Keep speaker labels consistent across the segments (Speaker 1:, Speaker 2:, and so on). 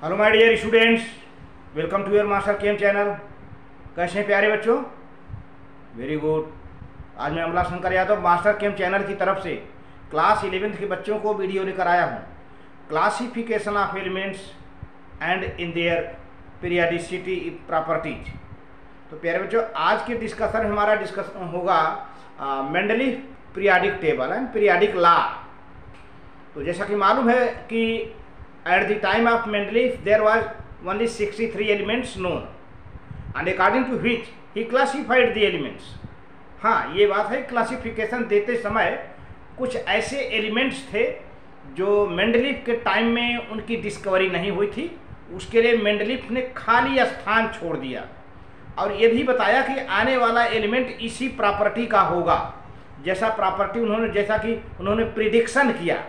Speaker 1: Hello my dear students, welcome to your master chem channel. कैसे हैं प्यारे बच्चों? Very good. आज मैं Amla Shankar Yadav master chem channel की तरफ से क्लास 11th के बच्चों को वीडियो लेकर आया हूँ। Classification of elements and in their periodicity properties. तो प्यारे बच्चों, आज के डिस्कशन में हमारा डिस्कशन होगा Mendeleev periodic table and periodic law. तो जैसा कि मालूम है कि at the time of Mendeleev there was only 63 elements known and according to which he classified the elements। हाँ, ये बात है, क्लासिफिकेशन देते समय कुछ ऐसे एलिमेंट्स थे जो मेंडलीफ के टाइम में उनकी डिस्कवरी नहीं हुई थी, उसके लिए मेंडलीफ ने खाली स्थान छोड़ दिया और ये भी बताया कि आने वाला एलिमेंट इसी प्रॉपर्टी का होगा, जैसा प्रॉपर्टी उन्होंने प्रिडिक्शन किया।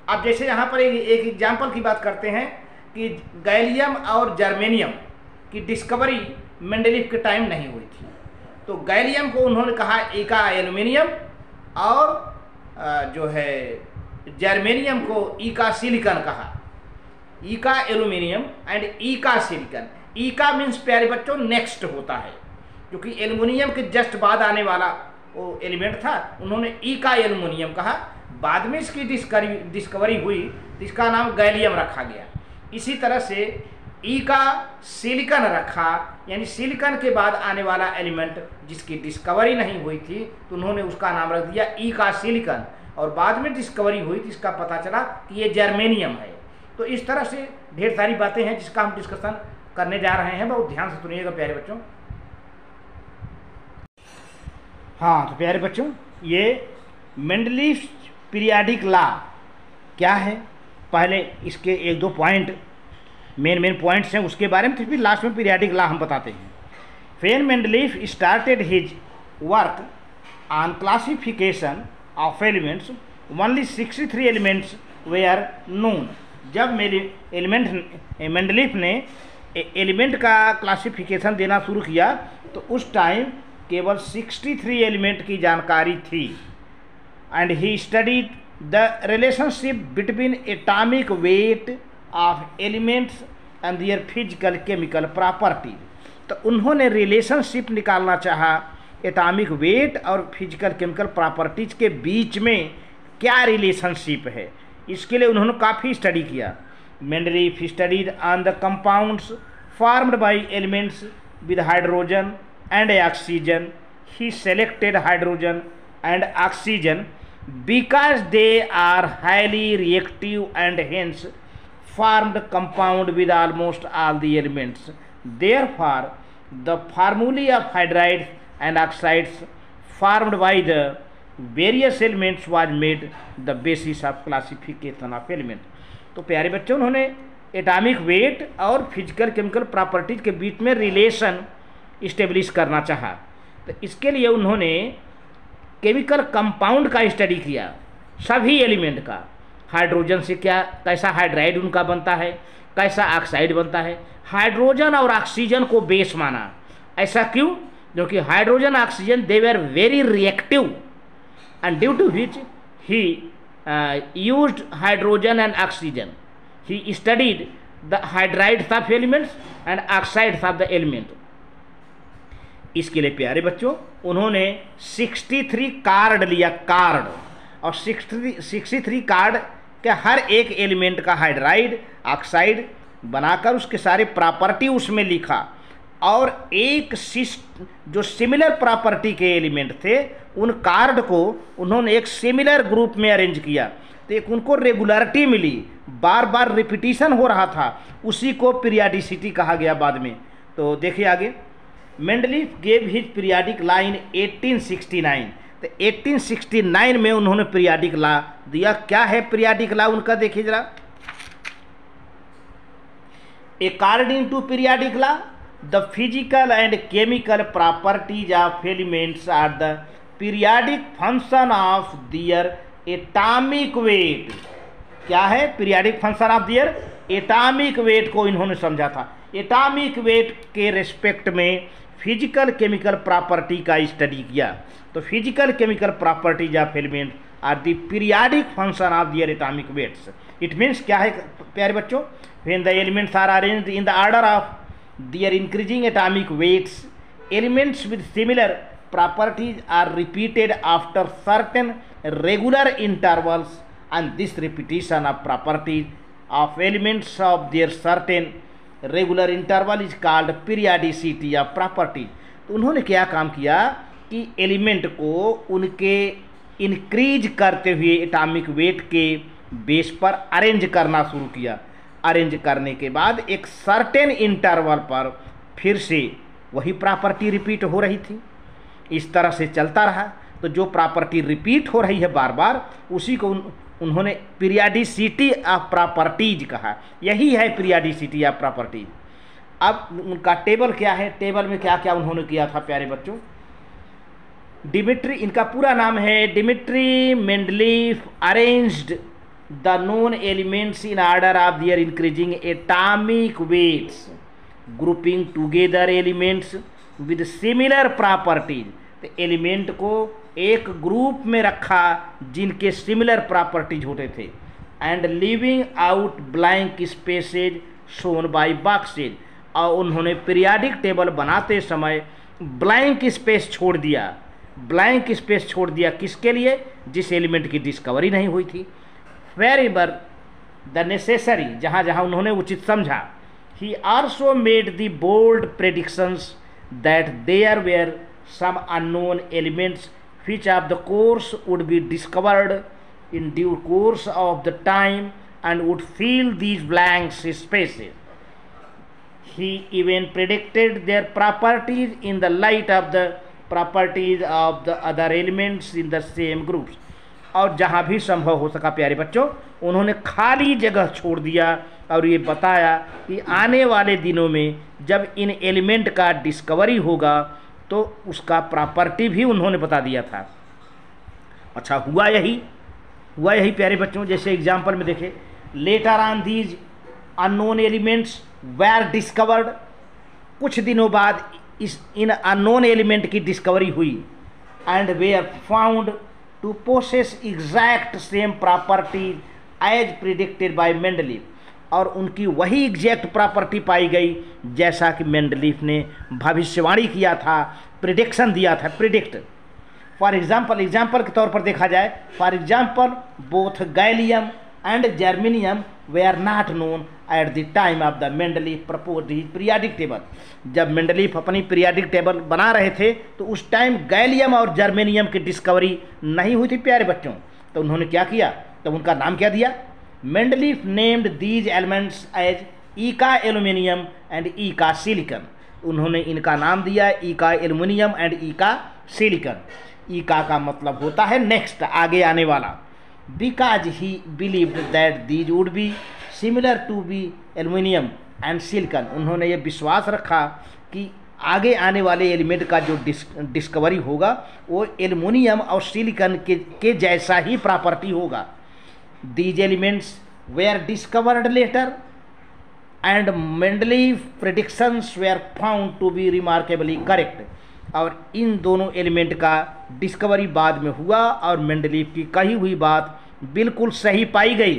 Speaker 1: अब जैसे यहाँ पर एक एग्जाम्पल की बात करते हैं कि गैलियम और जर्मेनियम की डिस्कवरी मेंडलीफ के टाइम नहीं हुई थी, तो गैलियम को उन्होंने कहा ईका एल्यूमिनियम और जो है जर्मेनियम को ईका सिलिकॉन कहा। ईका एल्यूमिनियम एंड ईका सिलिकॉन। ईका मीन्स प्यारे बच्चों नेक्स्ट होता है, क्योंकि एल्यूमिनियम के जस्ट बाद आने वाला वो एलिमेंट था, उन्होंने ईका एल्यूमिनियम कहा। बाद में इसकी डिस्कवरी हुई तो इसका नाम गैलियम रखा गया। इसी तरह से ईका सिलिकॉन रखा, यानी सिलिकॉन के बाद आने वाला एलिमेंट जिसकी डिस्कवरी नहीं हुई थी तो उन्होंने उसका नाम रख दिया ईका सिलिकॉन, और बाद में डिस्कवरी हुई तो इसका पता चला कि ये जर्मेनियम है। तो इस तरह से ढेर सारी बातें हैं जिसका हम डिस्कशन करने जा रहे हैं। बहुत ध्यान से सुनिएगा प्यारे बच्चों। हाँ, तो प्यारे बच्चों, ये मेंडलीफ पीरियडिक लॉ क्या है, पहले इसके एक दो पॉइंट मेन पॉइंट्स हैं उसके बारे में, फिर लास्ट में पीरियडिक लॉ हम बताते हैं। When Mendeleev started his work on classification of elements only 63 elements were known. जब मेंडलीफ ने एलिमेंट का क्लासिफिकेशन देना शुरू किया तो उस टाइम केवल 63 एलिमेंट की जानकारी थी। And he studied the relationship between atomic weight of elements and their physical chemical properties। तो उन्होंने रिलेशनशिप निकालना चाहा एटॉमिक वेट और फिजिकल केमिकल प्रॉपर्टीज के बीच में क्या रिलेशनशिप है, इसके लिए उन्होंने काफ़ी स्टडी किया। Mendeleev studied on the compounds formed by elements with hydrogen and oxygen. He selected hydrogen and oxygen because they are highly reactive and hence formed compound with almost all the elements. Therefore, the formulae of hydrides and oxides formed by the various elements was made the basis of classification of elements। तो प्यारे बच्चों, उन्होंने atomic weight और physical chemical properties के बीच में relation establish करना चाहा। तो इसके लिए उन्होंने केमिकल कंपाउंड का स्टडी किया, सभी एलिमेंट का। हाइड्रोजन से कैसा हाइड्राइड उनका बनता है, कैसा ऑक्साइड बनता है। हाइड्रोजन और ऑक्सीजन को बेस माना। ऐसा क्यों? क्योंकि hydrogen oxygen they were very reactive and due to which he used hydrogen and oxygen. He studied the hydrides of elements and oxides of the element. इसके लिए प्यारे बच्चों उन्होंने 63 कार्ड लिया, कार्ड, और 63 कार्ड के हर एक एलिमेंट का हाइड्राइड ऑक्साइड बनाकर उसके सारे प्रॉपर्टी उसमें लिखा, और एक जो सिमिलर प्रॉपर्टी के एलिमेंट थे उन कार्ड को उन्होंने एक सिमिलर ग्रुप में अरेंज किया। तो एक उनको रेगुलरिटी मिली, बार बार रिपीटिशन हो रहा था, उसी को पीरियडिसिटी कहा गया बाद में। तो देखिए आगे, Mendeleev gave his periodic law in 1869। तो 1869 में उन्होंने पीरियडिक लॉ दिया। क्या है पीरियडिक लॉ उनका, देखिए जरा। According to periodic law the physical and chemical properties of elements are the periodic function of their atomic weight. क्या है periodic function of their? Atomic weight को इन्होंने समझा था। एटॉमिक वेट के रिस्पेक्ट में फिजिकल केमिकल प्रॉपर्टी का study किया। तो physical chemical properties of element are the periodic function of their atomic weights. It means क्या है प्यारे बच्चों, when the elements are arranged in the order of their increasing atomic weights, elements with similar properties are repeated after certain regular intervals, and this repetition of properties of elements of their certain regular interval is called periodicity of property। तो उन्होंने क्या काम किया कि element को उनके increase करते हुए एटॉमिक वेट के बेस पर अरेंज करना शुरू किया। अरेंज करने के बाद एक सर्टेन इंटरवल पर फिर से वही प्रॉपर्टी रिपीट हो रही थी। इस तरह से चलता रहा। तो जो प्रॉपर्टी रिपीट हो रही है बार बार, उसी को उन्होंने पीरियाडिसिटी ऑफ प्रॉपर्टीज कहा। यही है पीरियाडिसिटी ऑफ प्रॉपर्टीज। अब उनका टेबल क्या है, टेबल में क्या क्या उन्होंने किया था प्यारे बच्चों। डिमिट्री, इनका पूरा नाम है Dmitri Mendeleev arranged the known elements in order of their increasing atomic weights, grouping together elements with similar properties. तो एलिमेंट को एक ग्रुप में रखा जिनके सिमिलर प्रॉपर्टीज होते थे, and leaving out blank spaces shown by boxes. और उन्होंने पीरियाडिक टेबल बनाते समय ब्लैंक स्पेस छोड़ दिया। ब्लैंक स्पेस छोड़ दिया किसके लिए? जिस एलिमेंट की डिस्कवरी नहीं हुई थी। वेरेवर द नेसेसरी, जहाँ जहाँ उन्होंने उचित समझा। He also made the bold predictions that there were some unknown elements which of the course would be discovered in due course of the time and would fill these blank spaces. He even predicted their properties in the light of the properties of the other elements in the same groups। और जहाँ भी संभव हो सका प्यारे बच्चों, उन्होंने खाली जगह छोड़ दिया और ये बताया कि आने वाले दिनों में जब इन एलिमेंट का डिस्कवरी होगा तो उसका प्रॉपर्टी भी उन्होंने बता दिया था। अच्छा, हुआ यही प्यारे बच्चों। जैसे एग्जाम्पल में देखें, later on these unknown elements were discovered. कुछ दिनों बाद इन अननोन एलिमेंट की डिस्कवरी हुई, and were found to possess exact same properties as predicted by Mendeleev. और उनकी वही एग्जैक्ट प्रॉपर्टी पाई गई जैसा कि मेंडलीफ ने भविष्यवाणी किया था, प्रिडिक्शन दिया था। प्रिडिक्ट फॉर एग्जाम्पल के तौर पर देखा जाए, for example both gallium and germanium they are not known at the time of the Mendeleev proposed his periodic table. जब मेंडलीफ अपनी पीरियाडिक टेबल बना रहे थे तो उस टाइम गैलियम और जर्मेनियम की डिस्कवरी नहीं हुई थी प्यारे बच्चों। तो उन्होंने क्या किया, तो उनका नाम क्या दिया? Mendeleev named these elements as eka aluminium and eka silicon. उन्होंने इनका नाम दिया eka aluminium and eka silicon. Eka का मतलब होता है नेक्स्ट, आगे आने वाला। Because he believed that these would be similar to be aluminium and silicon. उन्होंने ये विश्वास रखा कि आगे आने वाले एलिमेंट का जो डिस्कवरी होगा वो एल्यूमिनियम और सिलिकन के जैसा ही प्रॉपर्टी होगा। These elements were discovered later and Mendeleev predictions were found to be remarkably correct. और इन दोनों एलिमेंट का डिस्कवरी बाद में हुआ और मेंडलीफ की कही हुई बात बिल्कुल सही पाई गई।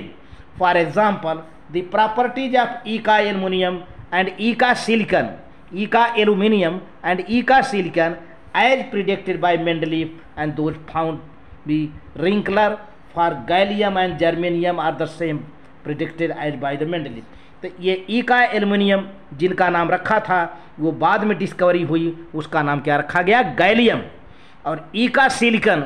Speaker 1: For example the properties of eka aluminium and eka silicon, eka aluminium and eka silicon as predicted by Mendeleev and those found be रिंकलर for gallium and germanium are the same predicted as by the Mendeleev. तो ये ईका aluminium जिनका नाम रखा था वो बाद में डिस्कवरी हुई, उसका नाम क्या रखा गया? गैलियम। और ईका सिलिकन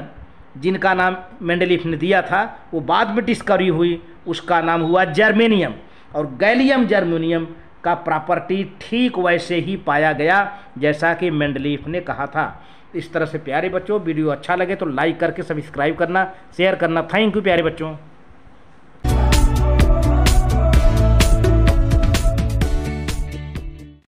Speaker 1: जिनका नाम मेंडलीफ ने दिया था वो बाद में डिस्कवरी हुई, उसका नाम हुआ जर्मेनियम। और गैलियम जर्मेनियम का प्रॉपर्टी ठीक वैसे ही पाया गया जैसा कि मेंडलीफ ने कहा था। इस तरह से प्यारे बच्चों, वीडियो अच्छा लगे तो लाइक करके सब्सक्राइब करना, शेयर करना। थैंक यू प्यारे बच्चों।